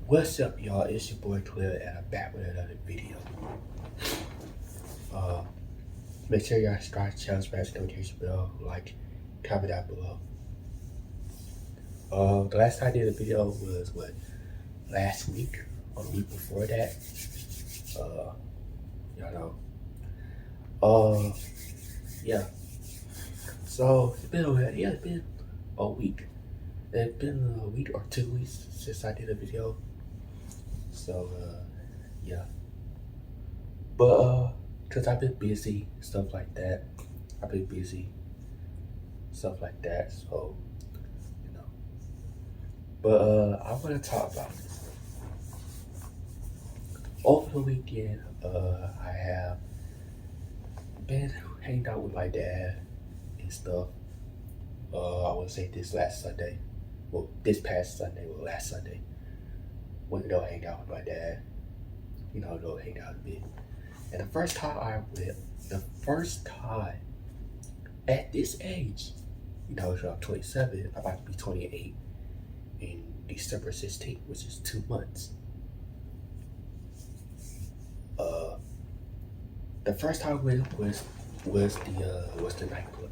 What's up, y'all? It's your boy Clear, and I'm back with another video. Uh, Make sure y'all subscribe to the channel, smash the notification bell, like, comment down below. The last time I did a video was last week or the week before that. Y'all know. Yeah. So it's been it's been a week. It's been a week or 2 weeks since I did a video. So yeah. But cause I've been busy, stuff like that. I've been busy, stuff like that. So, you know. But I want to talk about this. Over the weekend, I have been hanging out with my dad and stuff. I would say this past Sunday. Last Sunday. Went to go hang out with my dad. Go hang out a bit. And the first time at this age, so I'm 27, I'm about to be 28 in December 16th, which is 2 months. The first time I went was the nightclub.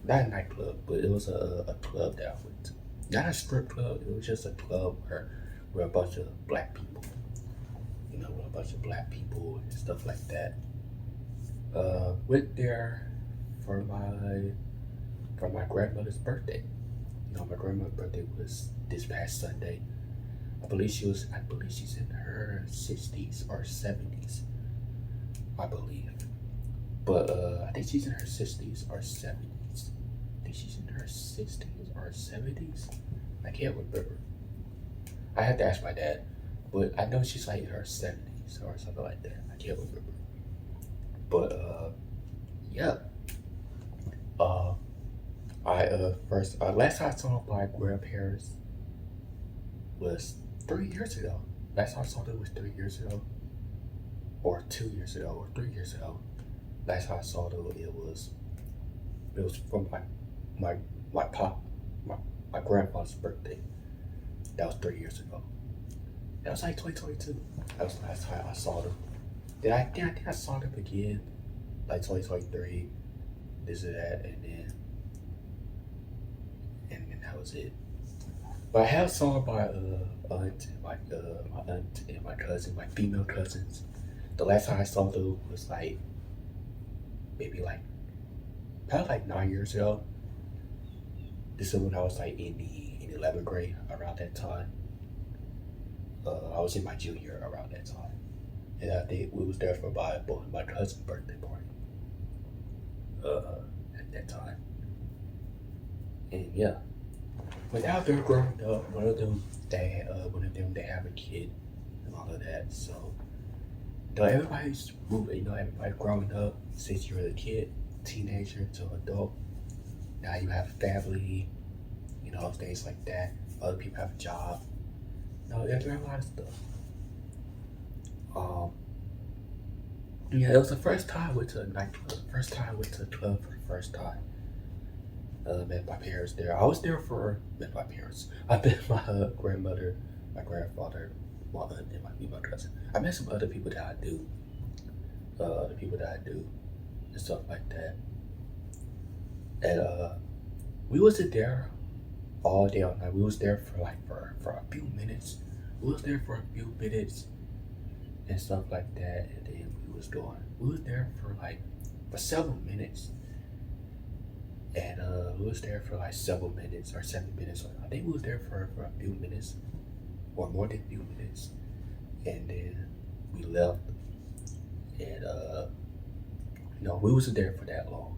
Not a nightclub, but it was a club that I went to. Not a strip club, it was just a club where a bunch of black people, with a bunch of black people and stuff like that. Went there for my grandmother's birthday. My grandmother's birthday was this past Sunday. I believe she's in her 60s or 70s. I believe. But I think she's in her 60s or 70s. I think she's in her 60s or 70s. I can't remember. I had to ask my dad. But I know she's like in her 70s or something like that. I can't remember. But yeah. Last time I saw my grandparents was 3 years ago. Last time I saw them was 3 years ago, or 2 years ago, or 3 years ago. Last time I saw them, it was from my grandpa's birthday. That was 3 years ago. That was like 2022. That was the last time I saw them. I think I saw them again, like 2023. This and that, and then that was it. But I have saw my aunt and my cousin, my female cousins. The last time I saw them was like maybe probably like 9 years ago. This is when I was like in the 11th grade, around that time. I was in my junior around that time, and I think we was there for my cousin's birthday party. At that time, and yeah. But now they're growing up. One of them they have a kid and all of that. So, everybody's moving. Everybody growing up since you're a kid, teenager to adult. Now you have family. Things like that. Other people have a job. They're doing a lot of stuff. Yeah, it was the first time I went to a nightclub. First time I went to a club for the first time. Met my parents there. I was there met my parents. I met my grandmother, my grandfather, my aunt, and my cousin. I met some other people that I do. And stuff like that. And we wasn't there all day all night. We was there for a few minutes. We was there for a few minutes and stuff like that, and then we was there for several minutes, and we was there for like several minutes or 7 minutes. I think we was there for a few minutes or more than a few minutes, and then we left, and we wasn't there for that long.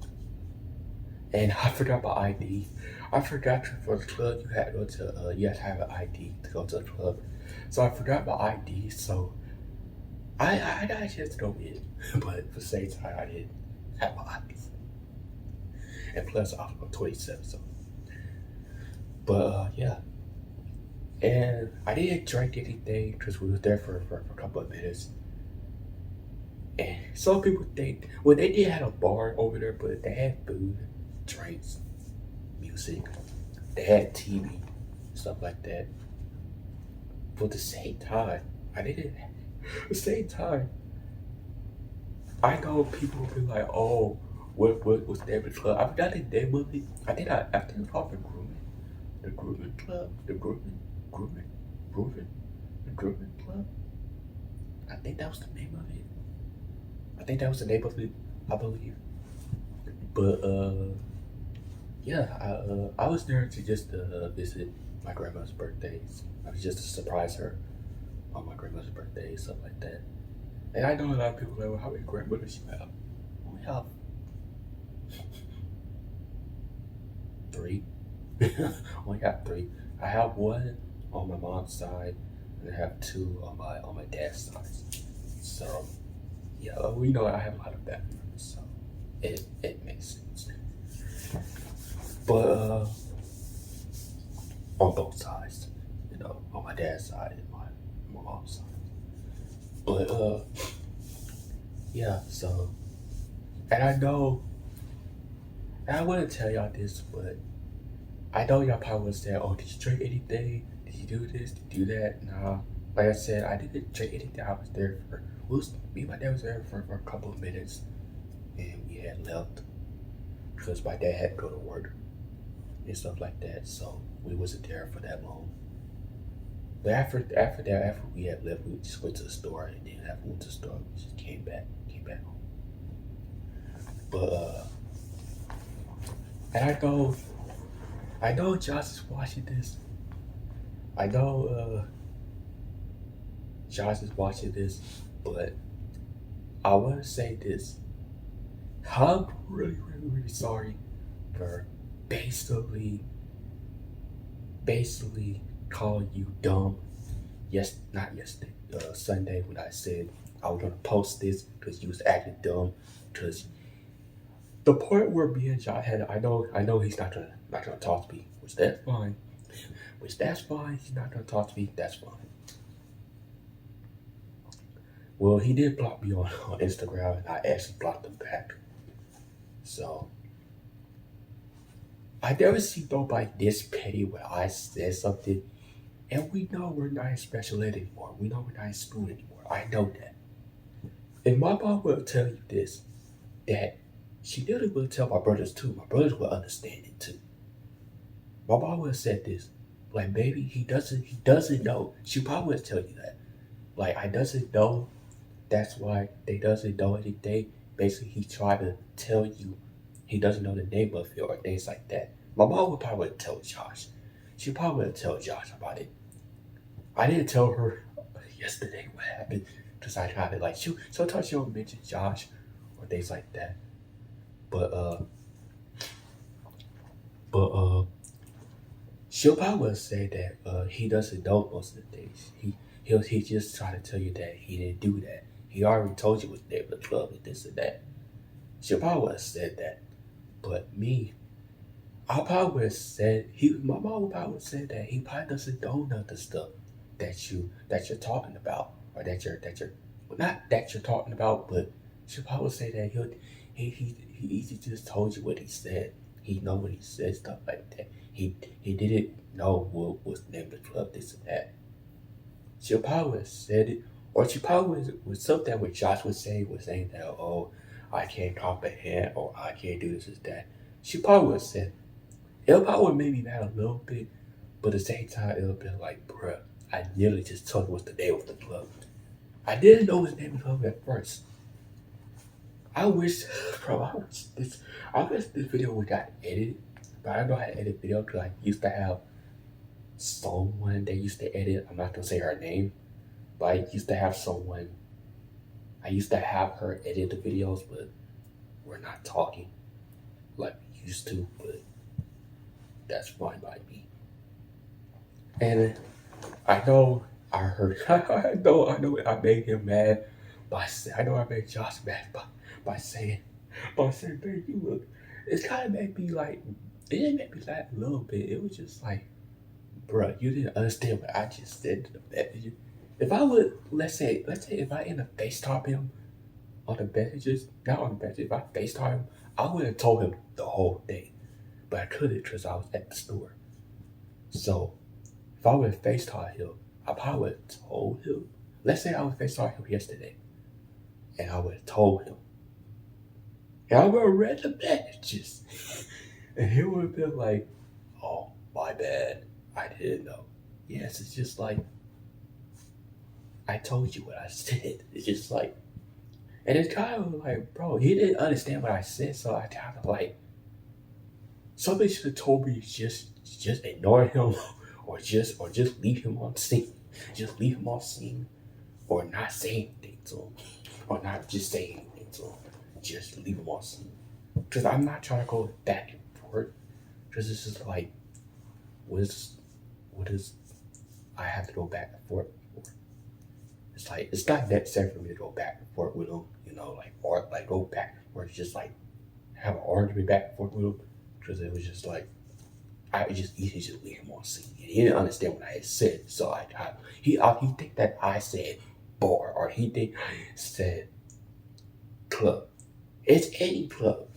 And I forgot my ID. I forgot for the club you had to have an ID to go to the club. So I forgot my ID. So I got a chance to go in, but at the same time I didn't have my ID. And plus I was 27. So, but yeah. And I didn't drink anything because we was there for a couple of minutes. And some people think, well, they did have a bar over there, but they had food, drinks, music. They had TV, stuff like that. But at the same time, I didn't. At the same time, I know people will be like, "Oh, what's the name of the club?" I forgot the name of it. I think it's called the grooming club, grooming, grooming, the grooming club. I think that was the name of it. I think that was the name of it. I believe. But yeah, I was there to just visit my grandma's birthdays. I was just to surprise her on my grandmother's birthday, stuff like that. And I know a lot of people are like, well, how many grandmothers you have? We have three. Only have three. I have one on my mom's side, and I have two on my dad's side. So yeah, we know I have a lot of family members, so it makes sense. But on both sides, on my dad's side and my mom's side. But yeah, so and I know, and I wouldn't tell y'all this, but I know y'all probably would say, "Oh, did you drink anything? Did you do this? Did you do that?" Nah, like I said, I didn't drink anything. I was there for me and my dad was there for a couple of minutes, and we had left because my dad had to go to work and stuff like that. So we wasn't there for that long. But after we had left, we just went to the store, and then after we went to the store, we just came back home. But and I know Josh is watching this. I know Josh is watching this, but I want to say this. I'm really, really, really sorry for basically calling you dumb. Yes, not yesterday, Sunday when I said I was gonna post this because you was acting dumb. Because the point where me and Josh had, I know he's not gonna talk to me, which that's fine. He's not gonna talk to me. That's fine. Well, he did block me on Instagram, and I actually blocked him back. So I never seen nobody this petty when I said something, and we know we're not in special ed anymore. We know we're not in school anymore. I know that. If my mom will tell you this, that she literally will tell my brothers too. My brothers will understand it too. My mom would have said this, like maybe he doesn't know. She probably would tell you that. Like I doesn't know. That's why they doesn't know anything. Basically, he tried to tell you he doesn't know the name of it or things like that. My mom would probably tell Josh. She probably would tell Josh about it. I didn't tell her yesterday what happened because I kind of like sometimes she'll mention Josh or things like that. But she'll probably say that he doesn't know most of the things. He just try to tell you that he didn't do that. He already told you what's the name of the club and this and that. She'll probably have said that. But me, I probably would have said my mom would probably have said that he probably doesn't know none of the stuff that you're talking about. Or that you're well, not that you're talking about, but she'll probably say that he just told you what he said. He know what he said, stuff like that. He didn't know what was the name of the club, this and that. She'll probably have said it, or she probably was something what Josh was saying that, oh, I can't comprehend, or I can't do this or that. She probably would have said, it'll probably make me mad a little bit, but at the same time, it'll be like, bruh, I nearly just told you what's the name of the club. I didn't know his name of the club at first. I wish, bro, I wish this video would got edited, but I don't know how to edit video because I used to have someone that used to edit. I'm not gonna say her name, but I used to have someone. I used to have her edit the videos, but we're not talking like we used to. But that's fine by me. And I know I heard. I know I made him mad I know I made Josh mad by saying, "Babe, you look." It's kind of made me like. It didn't make me laugh a little bit. It was just like, bruh, you didn't understand what I just said to the messages. If I would, let's say if I end up FaceTime him on the messages, not on the messages, if I FaceTime him, I would have told him the whole thing. But I couldn't because I was at the store. So if I would have FaceTime him, I probably would have told him. Let's say I saw him yesterday, and I would have told him, and I would have read the messages, and he would have been like, "Oh, my bad, I didn't know." Yes, it's just like I told you what I said. It's just like, and it's kind of like, bro, he didn't understand what I said, so I kind of like, somebody should have told me just ignore him, or just leave him on scene, just leave him on scene, or not say anything to him, or not just say anything to him, just leave him on scene. Because I'm not trying to go back and forth. Because it's just like, what is I have to go back and forth for? It's like it's not necessary for me to go back and forth with him, like, or like go back and forth, just like have an argument back and forth with him. Because it was just like I just easily just leave him on scene. And he didn't understand what I had said, so he think that I said bar, or he think I said club. It's any club.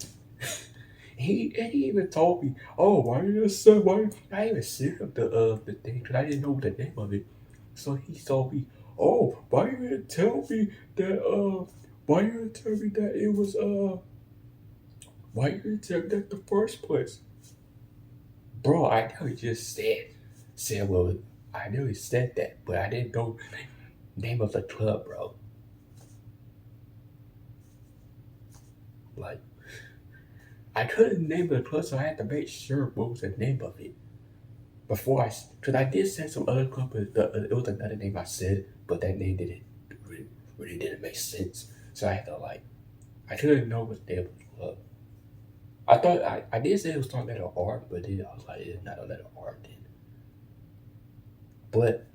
He even told me, "Oh, why you just said why?" I even sent him the thing because I didn't know the name of it. So he told me, "Oh, why you didn't tell me that why you didn't tell me that it was why you didn't tell me that the first place?" Bro, I know he just said well, I knew he said that, but I didn't know the name of the club, bro. Like, I couldn't name the club, so I had to make sure what was the name of it before because I did say some other club, but it was another name I said, but that name didn't really didn't make sense. So I had to like, I couldn't know what the name of the club. I thought I did say it was on letter R, but then I was like, it's not a letter R then. But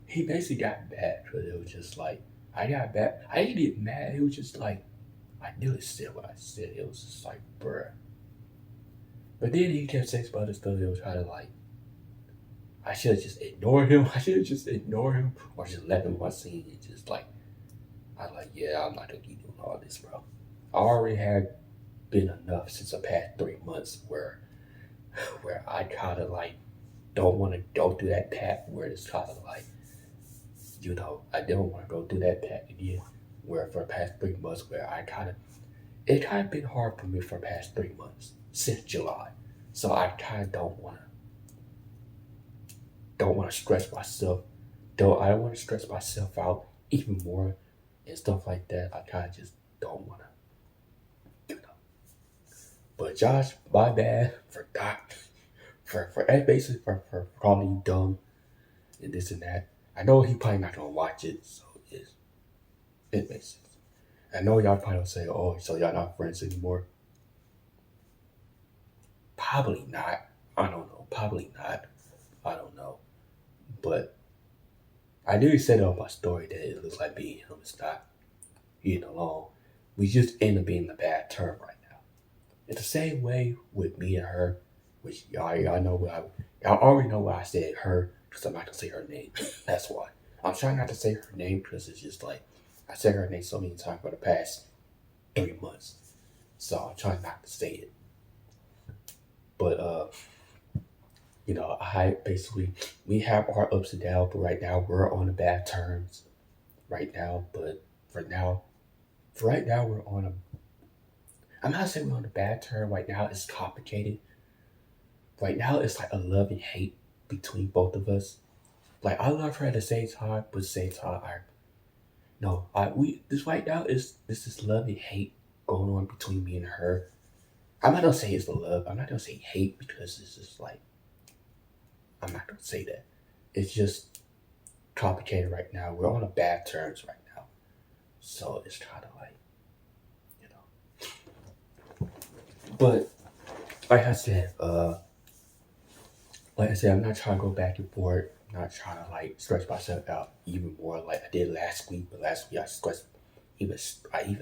he basically got mad because it was just like I got mad. I didn't get mad. It was just like I nearly said what I said. It was just like, bruh. But then he kept saying some other stuff. It was kind of like I should have just ignored him. I should have just ignored him or just let him watch scene. And just like I was like, yeah, I'm not gonna keep doing all this, bro. I already had been enough since the past 3 months where I kind of like don't want to go through that path where it's kind of like I don't want to go through that path again. Where for the past 3 months, where it kind of been hard for me for the past 3 months since July. So I kind of don't want to stress myself. Though I don't want to stress myself out even more and stuff like that. I kind of just don't want to, But Josh, my bad for not for basically for calling you dumb and this and that. I know he probably not gonna watch it, so it makes sense. I know y'all probably don't say, "Oh, so y'all not friends anymore." Probably not. I don't know. Probably not. I don't know. But I did say on my story that it looks like me and him is not getting along. We just end up being in a bad term right now. It's the same way with me and her, which y'all know y'all already know why I said her because I'm not gonna say her name. That's why I'm trying not to say her name because it's just like I said her name so many times for the past 3 months, so I'm trying not to say it. But I basically we have our ups and downs, but right now we're on the bad terms. Right now, but for right now we're on a. I'm not saying we're on a bad term. Right now it's complicated. Right now it's like a love and hate between both of us. Like I love her at the same time, but at the same time I no I we this right now is this is love and hate going on between me and her. I'm not gonna say it's love. I'm not gonna say hate because it's just like I'm not gonna say that. It's just complicated right now. We're on a bad terms right now. So it's kind of like, you know. But like I said, I'm not trying to go back and forth. I'm not trying to like stress myself out even more like I did last week. But last week I even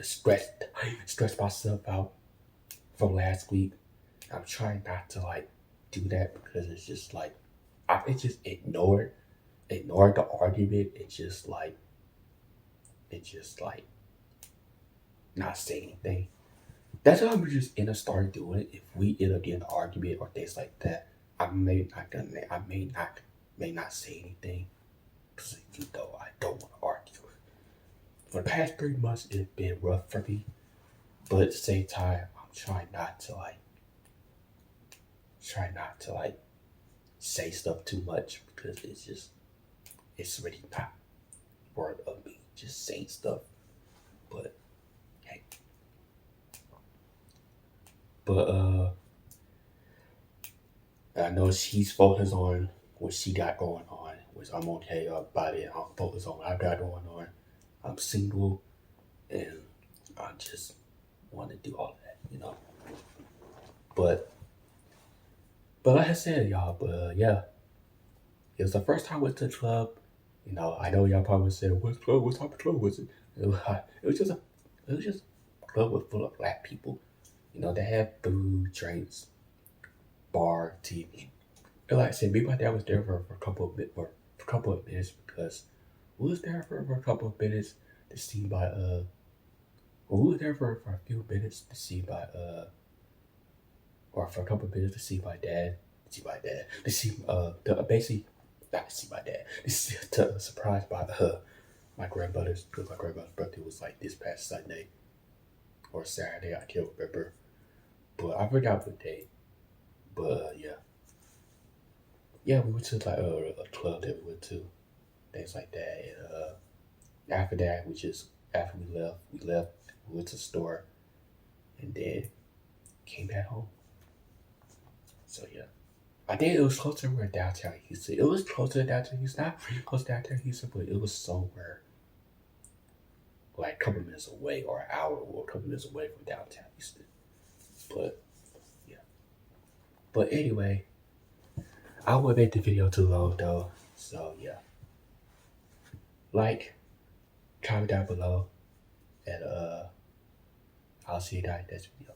stressed myself out from last week. I'm trying not to like do that because it's just like I just ignored the argument. It's just like not say anything. That's how I'm just gonna start doing it. If we end up getting an argument or things like that, I may not say anything. 'Cause you know I don't want to argue. For the past 3 months, it's been rough for me, but at the same time, I'm trying not to say stuff too much because it's really not worth of me just saying stuff. But hey, but I know she's focused on what she got going on, which I'm okay about it. I'm focused on what I got going on. I'm single, and I just want to do all of that. But like I said, y'all, but yeah, it was the first time I went to the club. I know y'all probably said, "What club? What type of club was it?" It was just a club with full of black people. They had food, drinks, bar, TV. And like I said, me and my dad was there for a couple of minutes because we was there for a couple of minutes to see my we were there for a few minutes to see my or for a couple of minutes to see my dad, to see basically not to see my dad, to surprise my grandmother's, because my grandmother's birthday was like this past Sunday or Saturday, I can't remember, but I forgot what day. But yeah, we went to like a club that we went to, things like that, and after that, after we left, we went to the store, and then came back home. So yeah. I think it was closer to where downtown Houston. It was closer to downtown Houston. Not pretty close to downtown Houston, but it was somewhere like a couple minutes away or an hour or a couple minutes away from downtown Houston. But yeah. But anyway, I won't make the video too long though. So yeah. Like, comment down below, and I'll see you guys next video.